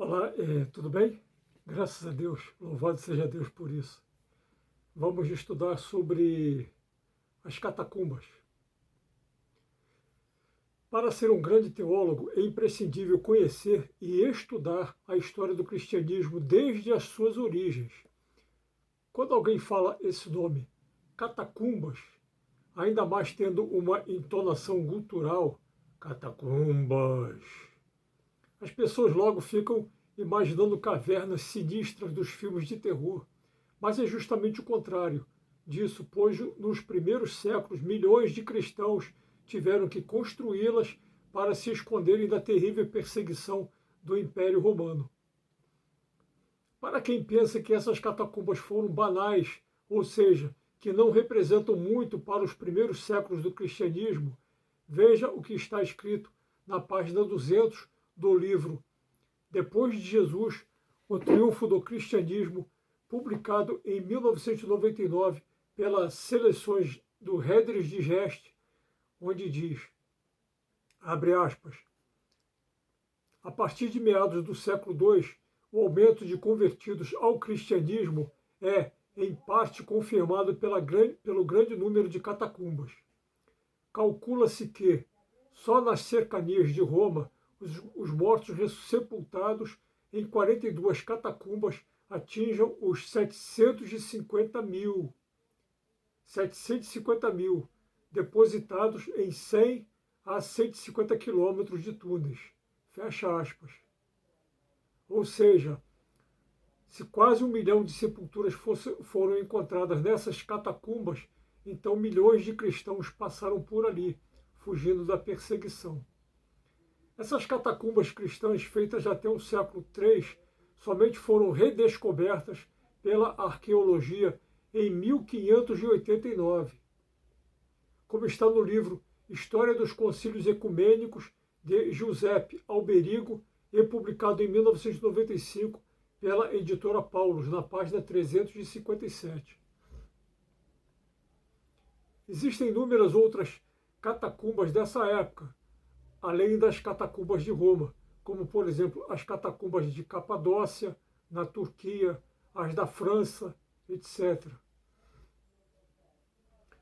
Olá, tudo bem? Graças a Deus, louvado seja Deus por isso. Vamos estudar sobre as catacumbas. Para ser um grande teólogo, é imprescindível conhecer e estudar a história do cristianismo desde as suas origens. Quando alguém fala esse nome, catacumbas, ainda mais tendo uma entonação gutural, catacumbas, as pessoas logo ficam imaginando cavernas sinistras dos filmes de terror. Mas é justamente o contrário disso, pois nos primeiros séculos milhões de cristãos tiveram que construí-las para se esconderem da terrível perseguição do Império Romano. Para quem pensa que essas catacumbas foram banais, ou seja, que não representam muito para os primeiros séculos do cristianismo, veja o que está escrito na página 200 do livro Depois de Jesus, o Triunfo do Cristianismo, publicado em 1999 pelas Seleções do Redes Digest, onde diz, abre aspas, a partir de meados do século II, o aumento de convertidos ao cristianismo é, em parte, confirmado pelo grande número de catacumbas. Calcula-se que, só nas cercanias de Roma, os mortos sepultados em 42 catacumbas atinjam os 750 mil. 750 mil, depositados em 100 a 150 quilômetros de túneis. Fecha aspas. Ou seja, se quase 1 milhão de sepulturas foram encontradas nessas catacumbas, então milhões de cristãos passaram por ali, fugindo da perseguição. Essas catacumbas cristãs, feitas até o século III, somente foram redescobertas pela arqueologia em 1589. Como está no livro História dos Concílios Ecumênicos, de Giuseppe Alberigo, e publicado em 1995 pela editora Paulus, na página 357. Existem inúmeras outras catacumbas dessa época, além das catacumbas de Roma, como, por exemplo, as catacumbas de Capadócia, na Turquia, as da França, etc.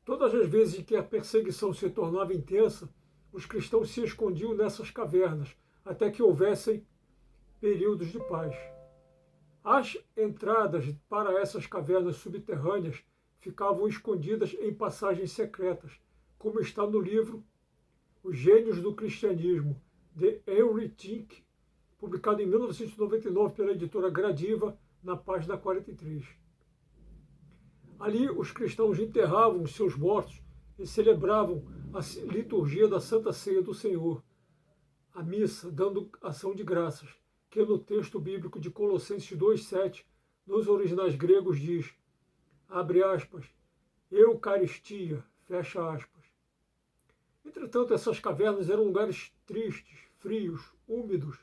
Todas as vezes em que a perseguição se tornava intensa, os cristãos se escondiam nessas cavernas, até que houvessem períodos de paz. As entradas para essas cavernas subterrâneas ficavam escondidas em passagens secretas, como está no livro Os Gênios do Cristianismo, de Henry Tink, publicado em 1999 pela editora Gradiva, na página 43. Ali, os cristãos enterravam os seus mortos e celebravam a liturgia da Santa Ceia do Senhor, a missa, dando ação de graças, que no texto bíblico de Colossenses 2,7, nos originais gregos diz, abre aspas, Eucaristia, fecha aspas. Entretanto, essas cavernas eram lugares tristes, frios, úmidos,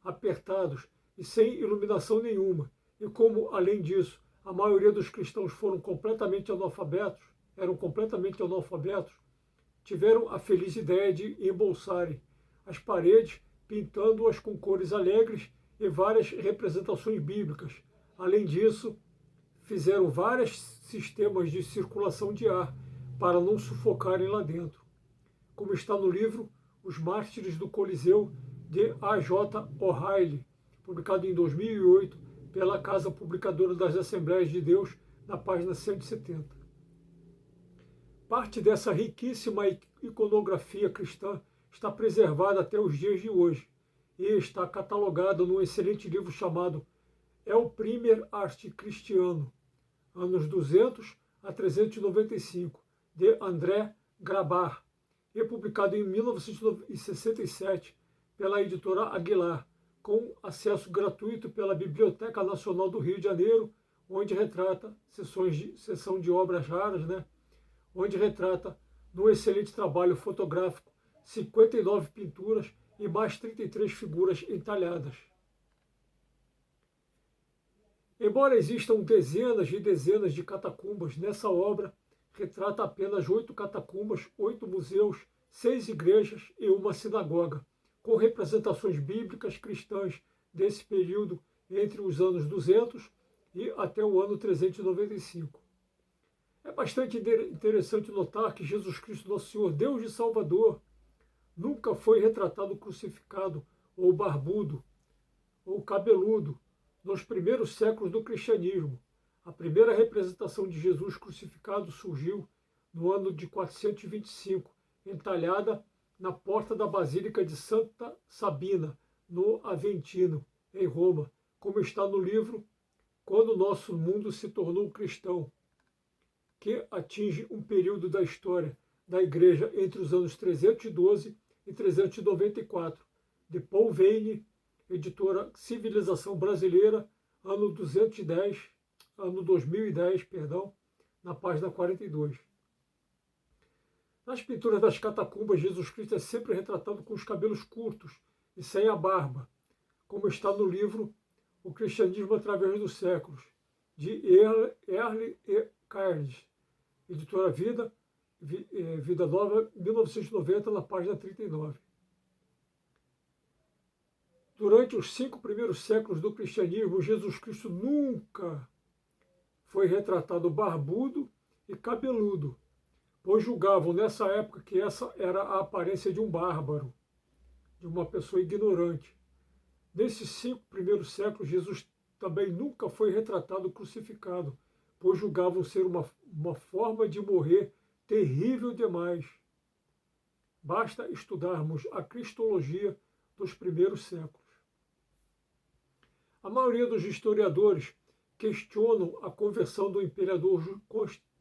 apertados e sem iluminação nenhuma. E como, além disso, a maioria dos cristãos eram completamente analfabetos, tiveram a feliz ideia de embolsarem as paredes, pintando-as com cores alegres e várias representações bíblicas. Além disso, fizeram vários sistemas de circulação de ar para não sufocarem lá dentro. Como está no livro Os Mártires do Coliseu, de A.J. O'Reilly, publicado em 2008 pela Casa Publicadora das Assembleias de Deus, na página 170. Parte dessa riquíssima iconografia cristã está preservada até os dias de hoje e está catalogada num excelente livro chamado El Primer Arte Cristiano, anos 200 a 395, de André Grabar, e publicado em 1967 pela editora Aguilar, com acesso gratuito pela Biblioteca Nacional do Rio de Janeiro, onde retrata sessão de obras raras, onde retrata, num excelente trabalho fotográfico, 59 pinturas e mais 33 figuras entalhadas. Embora existam dezenas e dezenas de catacumbas, nessa obra retrata apenas 8 catacumbas, 8 museus, 6 igrejas e uma sinagoga, com representações bíblicas cristãs desse período entre os anos 200 e até o ano 395. É bastante interessante notar que Jesus Cristo, nosso Senhor, Deus e Salvador, nunca foi retratado crucificado, ou barbudo, ou cabeludo, nos primeiros séculos do cristianismo. A primeira representação de Jesus crucificado surgiu no ano de 425, entalhada na porta da Basílica de Santa Sabina, no Aventino, em Roma, como está no livro Quando Nosso Mundo se Tornou Cristão, que atinge um período da história da Igreja entre os anos 312 e 394, de Paul Veyne, editora Civilização Brasileira, ano 2010, na página 42. Nas pinturas das catacumbas, Jesus Cristo é sempre retratado com os cabelos curtos e sem a barba, como está no livro O Cristianismo através dos Séculos, de Earle e Cairns, editora Vida Nova, 1990, na página 39. Durante os 5 primeiros séculos do cristianismo, Jesus Cristo nunca foi retratado barbudo e cabeludo, pois julgavam nessa época que essa era a aparência de um bárbaro, de uma pessoa ignorante. Nesses 5 primeiros séculos, Jesus também nunca foi retratado crucificado, pois julgavam ser uma forma de morrer terrível demais. Basta estudarmos a cristologia dos primeiros séculos. A maioria dos historiadores questionam a conversão do imperador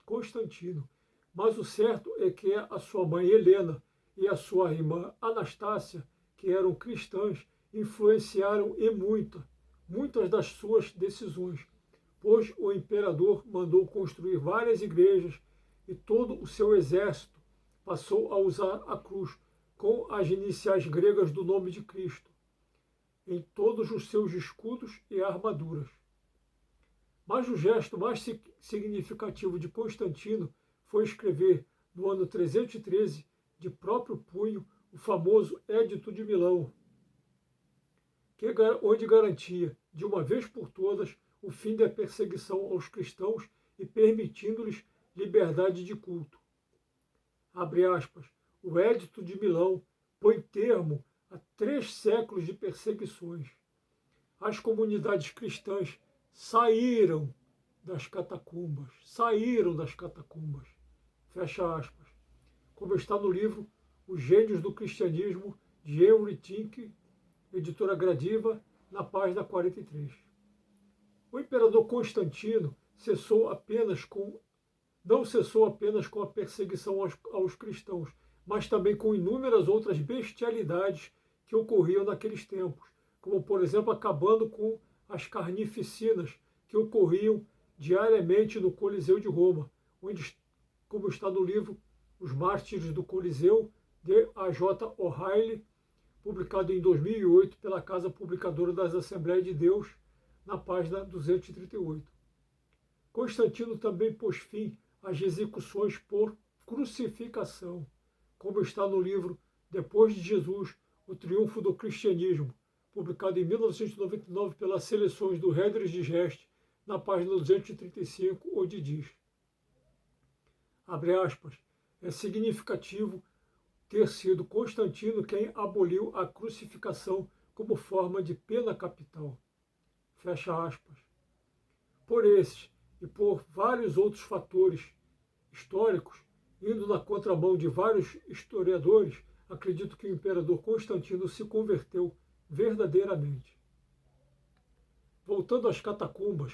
Constantino, mas o certo é que a sua mãe Helena e a sua irmã Anastácia, que eram cristãs, influenciaram e muitas das suas decisões, pois o imperador mandou construir várias igrejas e todo o seu exército passou a usar a cruz com as iniciais gregas do nome de Cristo em todos os seus escudos e armaduras. Mas o gesto mais significativo de Constantino foi escrever, no ano 313, de próprio punho, o famoso Édito de Milão, onde garantia, de uma vez por todas, o fim da perseguição aos cristãos e permitindo-lhes liberdade de culto. Abre aspas, o Édito de Milão põe termo a 3 séculos de perseguições. As comunidades cristãs saíram das catacumbas. Fecha aspas. Como está no livro Os Gênios do Cristianismo, de Henry Tink, editora Gradiva, na página 43. O imperador Constantino não cessou apenas com a perseguição aos cristãos, mas também com inúmeras outras bestialidades que ocorriam naqueles tempos, como, por exemplo, acabando com as carnificinas que ocorriam diariamente no Coliseu de Roma, onde, como está no livro Os Mártires do Coliseu, de A.J. O'Reilly, publicado em 2008 pela Casa Publicadora das Assembleias de Deus, na página 238. Constantino também pôs fim às execuções por crucificação, como está no livro Depois de Jesus, o Triunfo do Cristianismo, publicado em 1999 pelas Seleções do Redres de Geste, na página 235, onde diz, abre aspas, é significativo ter sido Constantino quem aboliu a crucificação como forma de pena capital. Fecha aspas. Por esses e por vários outros fatores históricos, indo na contramão de vários historiadores, acredito que o imperador Constantino se converteu verdadeiramente. Voltando às catacumbas,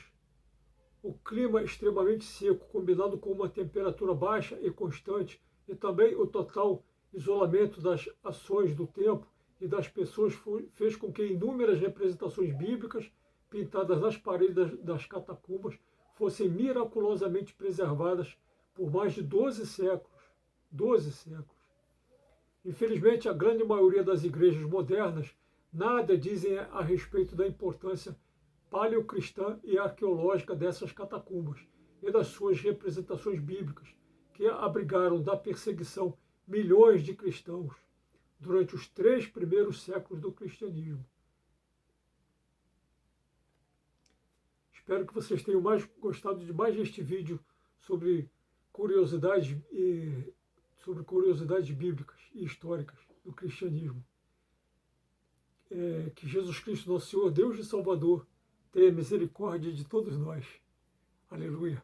o clima extremamente seco, combinado com uma temperatura baixa e constante, e também o total isolamento das ações do tempo e das pessoas fez com que inúmeras representações bíblicas pintadas nas paredes das catacumbas fossem miraculosamente preservadas por mais de 12 séculos. 12 séculos. Infelizmente, a grande maioria das igrejas modernas nada dizem a respeito da importância paleocristã e arqueológica dessas catacumbas e das suas representações bíblicas, que abrigaram da perseguição milhões de cristãos durante os 3 primeiros séculos do cristianismo. Espero que vocês tenham gostado de mais este vídeo sobre curiosidades bíblicas e históricas do cristianismo. Que Jesus Cristo, nosso Senhor, Deus e Salvador, tenha misericórdia de todos nós. Aleluia.